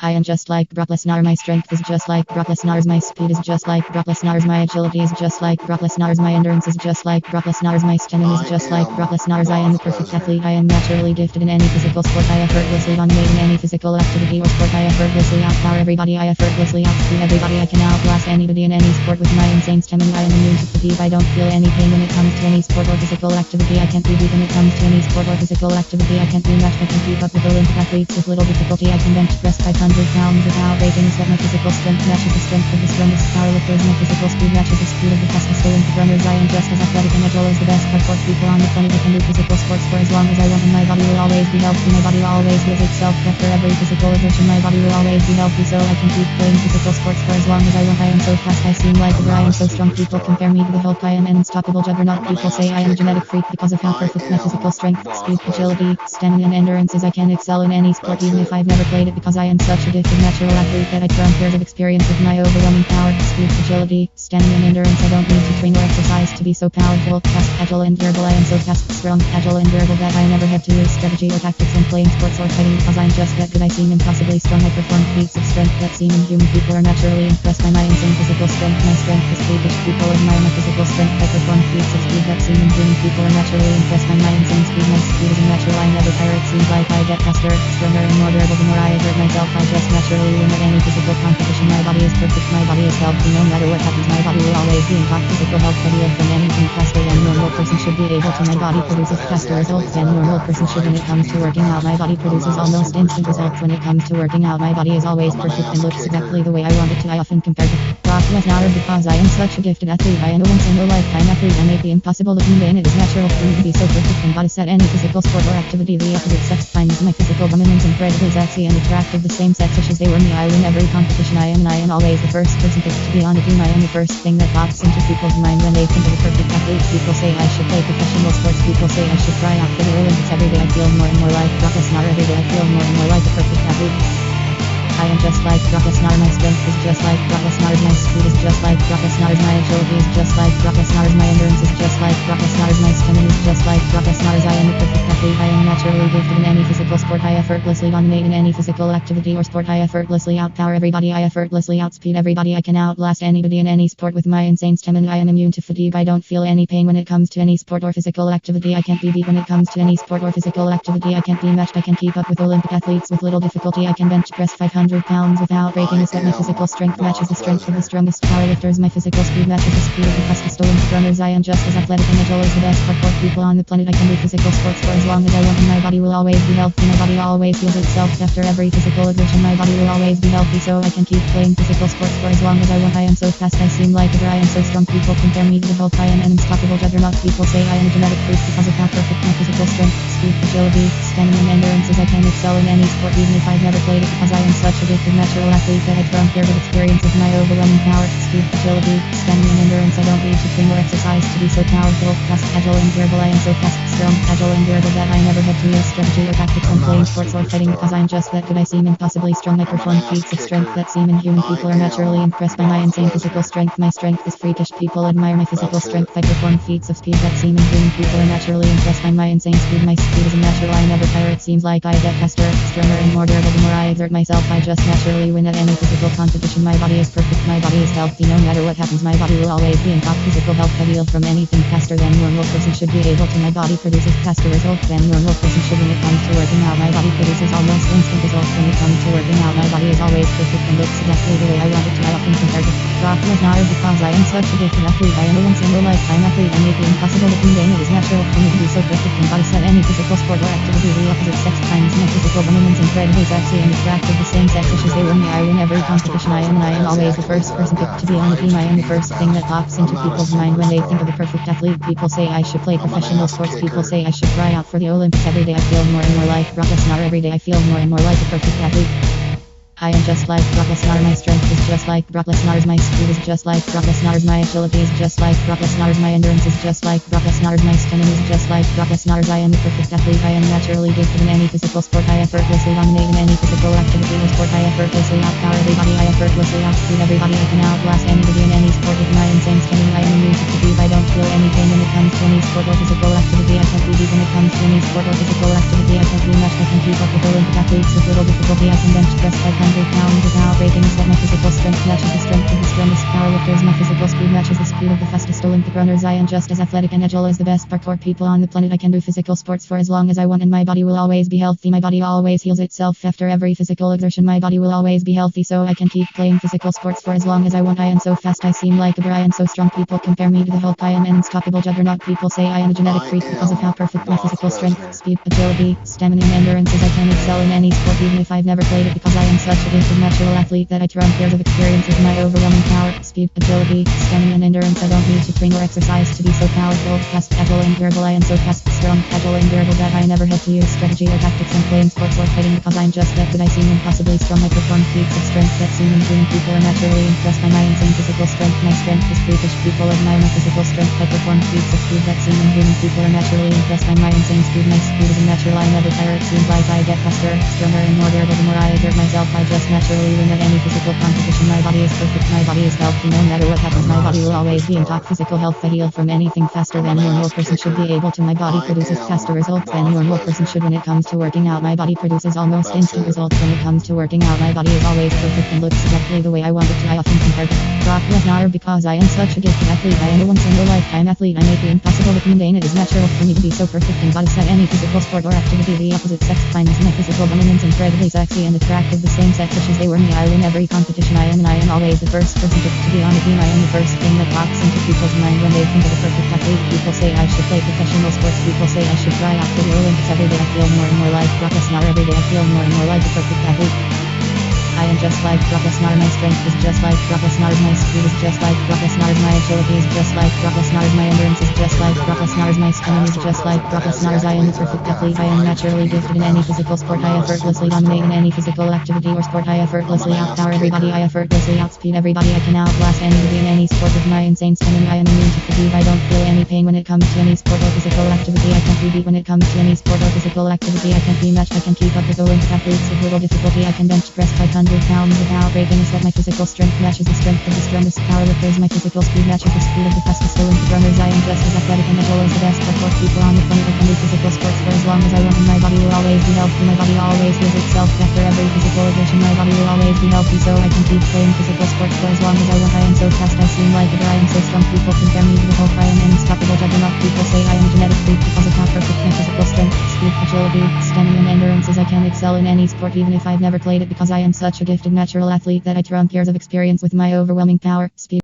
I am just like Brock Lesnar, my strength is just like Brock Lesnar's, my speed is just like Brock Lesnar's, my agility is just like Brock Lesnar's, my endurance is just like Brock Lesnar's, my stamina is just like Brock Lesnar's. I am the perfect athlete, I am naturally gifted in any physical sport. I effortlessly dominate in any physical activity or sport. I effortlessly outpower everybody, I effortlessly outspeed everybody. I can outlast anybody in any sport with my insane stamina. I am immune to fatigue, I don't feel any pain when it comes to any sport or physical activity. I can't be beat when it comes to any sport or physical activity. I can't be matched, I can keep up with Olympic athletes with little difficulty. I can bench press 500 pounds without breaking a sweat. My physical strength matches the strength of the strongest powerlifters. My physical speed matches the speed of the fastest Olympic runners. I am just as athletic and agile as the best parkour people on the planet. I can do physical sports for as long as I want, and my body will always be healthy. My body always heals itself after every physical exertion. My body will always be healthy, so I can keep playing physical sports for as long as I want. I am so fast, I seem like a I am so strong. People compare me to the Hulk. I am an unstoppable juggernaut. People say I am a genetic freak because of how perfect my physical strength, speed, agility, stamina, and endurance is. I can excel in any sport even if I've never played it, because I am such a gifted natural athlete that I trump years of experience with my overwhelming power, speed, agility, stamina, and endurance. I don't need to train or exercise to be so powerful, fast, agile, and durable. I am so fast, strong, agile, and durable that I never have to use strategy or tactics when playing sports or fighting, because I'm just that good. I seem impossibly strong. I perform feats of strength that seem inhuman. People are naturally impressed by my insane physical strength. My strength is freakish. People admire my physical strength. I perform feats of speed that seem inhuman. People are naturally impressed by my insane speed. My speed is unnatural. I never tire. It seems like I get faster, stronger, and more durable the more I exert myself. I just naturally win at any physical competition. My body is perfect. My body is healthy. No matter what happens, my body will always be in top physical health. Ideal from anything faster than a normal person should be able to. My body produces faster results than a normal person should when it comes to working out. My body produces almost instant results when it comes to working out. My body is always perfect and looks exactly the way I want it to. I often compare to Brock Lesnar because I am such a gifted athlete. I am a once in a lifetime athlete. I make the impossible look mundane. It is natural for me to be so perfect and goddess at any physical sport or activity. The opposite sex finds my physical dominance incredibly sexy and attractive. The same sex wishes they were me. I win every competition I am, and I am always the first person picked to be on a team. I am the first thing that pops into people's mind when they think of a perfect athlete. People say I should play professional sports. People say I should try out for the Olympics. Every day I feel more and more like Brock Lesnar. Every day I feel more and more like a perfect athlete. I am just like Brock Lesnar, my strength is just like Brock Lesnar's, my speed is just like Brock Lesnar's, my agility is just like Brock Lesnar's, my endurance is just like Brock Lesnar's, my stamina is just like Brock Lesnar's. I am a perfect athlete. I am naturally gifted in any physical sport. I effortlessly dominate in any physical activity or sport. I effortlessly outpower everybody. I effortlessly outspeed everybody. I can outlast anybody in any sport with my insane stamina. I am immune to fatigue. I don't feel any pain when it comes to any sport or physical activity. I can't be beat when it comes to any sport or physical activity. I can't be matched. I can keep up with Olympic athletes with little difficulty. I can bench press 500 pounds without breaking a sweat. My physical strength matches the strength of the strongest powerlifters. My physical speed matches the speed of the fastest Olympic runners. I am just as athletic and agile as the best parkour people on the planet. I can do physical sports for as long as I want, and my body will always be healthy. My body always heals itself after every physical exertion. My body will always be healthy, so I can keep playing physical sports for as long as I want. I am so fast, I seem like a I am so strong. People compare me to the Hulk. I am an unstoppable juggernaut. People say I am a genetic freak because of how perfect my physical strength, speed, agility, stamina, and endurance is. I can excel in any sport even if I've never played it, because I am such a gifted natural athlete that I trump years of experience with my overwhelming power, speed, agility, stamina, and endurance. I don't need to train or exercise to be so powerful, fast, agile, and durable. I am so fast, strong, agile, and durable that I never have to use strategy or tactics when playing sports or fighting, because I'm just that good. I seem impossibly strong. I perform feats of strength that seem inhuman. People are naturally impressed by my insane physical strength. My strength is freakish. People admire my physical strength. I perform feats of speed that seem inhuman. People are naturally impressed by my insane speed. My speed is unnatural. I never tire. It seems like I get faster, stronger, and more durable the more I exert myself. I just naturally win at any physical competition. My body is perfect. My body is healthy. No matter what happens, my body will always be in top physical health. I heal from anything faster than normal person should be able to. My body produces faster results than normal person should when it comes to working out. My body produces almost instant results when it comes to working out. My body is always perfect and looks exactly the way I want it to. I often compare to Brock Lesnar because I am such a gifted athlete. I am a once in a lifetime athlete. I make the impossible look mundane. It is natural for me to be so perfect and goddess at any physical sport or activity. The opposite sex finds my physical dominance incredibly sexy and attractive. The same sex wishes they were me. I win every competition I am, and I am always the first person picked to be on the team. I am the first thing that pops into people's mind when they think of a perfect athlete. People say I should play professional sports. People say I should try out for the Olympics. Every day I feel more and more like Brock Lesnar. Every day I feel more and more like a perfect athlete. I am just like Brock Lesnar, my strength is just like Brock Lesnar's, my speed is just like Brock Lesnar's, my agility is just like Brock Lesnar's, my endurance is just like Brock Lesnar's, my stamina is just like Brock Lesnar's. I am the perfect athlete. I am naturally gifted in any physical sport. I effortlessly dominate in any physical activity or sport. I effortlessly outpower everybody. I effortlessly outspeed everybody. I can outlast anybody in any sport with my insane stamina. I am immune to fatigue. I don't feel any pain when it comes to any sport or physical activity. I can't be beat when it comes to any sport or physical activity. I can't be matched. I can keep up with Olympic athletes with little difficulty. I can bench press 500 pounds without breaking a sweat. My physical strength matches the strength of the strongest powerlifters. My physical speed matches the speed of the fastest Olympic runners. I am just as athletic and agile as the best parkour people on the planet. I can do physical sports for as long as I want and my body will always be healthy. My body always heals itself after every physical exertion. My body will always be healthy, so I can keep playing physical sports for as long as I want. I am so fast, I seem like a bear. I am so strong, people compare me to the Hulk. I am an unstoppable juggernaut. People say I am a genetic freak because of how perfect my Brock physical strength, Lesnar. speed, agility, stamina and endurance is. I can excel in any sport even if I've never played it because I am such a gifted natural athlete that I trump years of experience with my overwhelming power, speed, agility, stamina and endurance. I don't need to train or exercise to be so powerful, fast, agile and durable. I am so fast, strong, agile and durable that I never had to use strategy or tactics when playing sports or fighting because I'm just that good. I seem impossibly strong. I perform feats of strength that seem inhuman. People are naturally impressed by my insane physical strength. My strength is freakish. People admire my physical strength. I perform feats of speed that seem inhuman. People are naturally impressed by my insane speed. My speed is unnatural. I never tire. It seems like I get faster, stronger and more durable the more I exert myself. I just naturally win at any physical competition. My body is perfect. My body is healthy. No matter what happens, my body will always be in top physical health. I heal from anything faster I'm than an a normal ass person should be kicker. able to. My body I produces am faster results than a Brock normal person Lesnar. should when it comes to working out. My body produces almost That's instant it. results when it comes to working out. My body is always perfect and looks exactly the way I want it to. I often compare to Brock Lesnar because I am such a gifted athlete. I am a once in a lifetime athlete. I make the impossible look mundane. It is natural for me to be so perfect and goddess at any physical sport or activity. The opposite sex finds my physical dominance incredibly sexy and attractive. The same sex wishes they were me. I win every competition I am and I am always the first person picked to be on the team. I am the first thing that pops into people's mind when they think of a perfect athlete. People say I should play professional sports. People say I should try out for the Olympics. Every day I feel more and more like Brock Lesnar. Every day I feel more and more like a perfect athlete. I am just like Brock Lesnar. My strength is just like Brock Lesnar's. My speed is just like Brock Lesnar's. My agility is just like Brock Lesnar's. My endurance is just like Brock Lesnar's. My stamina is just like Brock Lesnar's. I am the perfect athlete. I am naturally gifted in any physical sport. I effortlessly dominate in any physical activity or sport. I I'm an effortlessly ass outpower everybody. I kicker. effortlessly outspeed everybody. I can outlast anybody in any sport with my insane stamina. I am immune to fatigue. I don't feel any pain when it comes to any sport or physical activity. I can't be beat when it comes to any sport or physical activity. I can't be matched. I can keep up with Olympic athletes with little difficulty. I can bench press 500 pounds without breaking a sweat. My physical strength matches the strength of the strongest powerlifters. My physical speed matches the speed of the fastest Olympic runners. I am just as athletic and agile as the best parkour people on the planet. I can do physical sports for as long as I want and my body will always be healthy. My body always heals itself after every physical exertion. My body will always be healthy, so I can keep playing physical sports for as long as I want. I am so fast, I seem like a bear. I am so strong. People compare me to the Hulk. I am an unstoppable juggernaut. People say I am a genetic freak because of how perfect my physical strength, speed, agility, stamina and endurance is. I can excel in any sport even if I've never played it because I am such a gifted natural athlete that I trump years of experience with my overwhelming power, speed,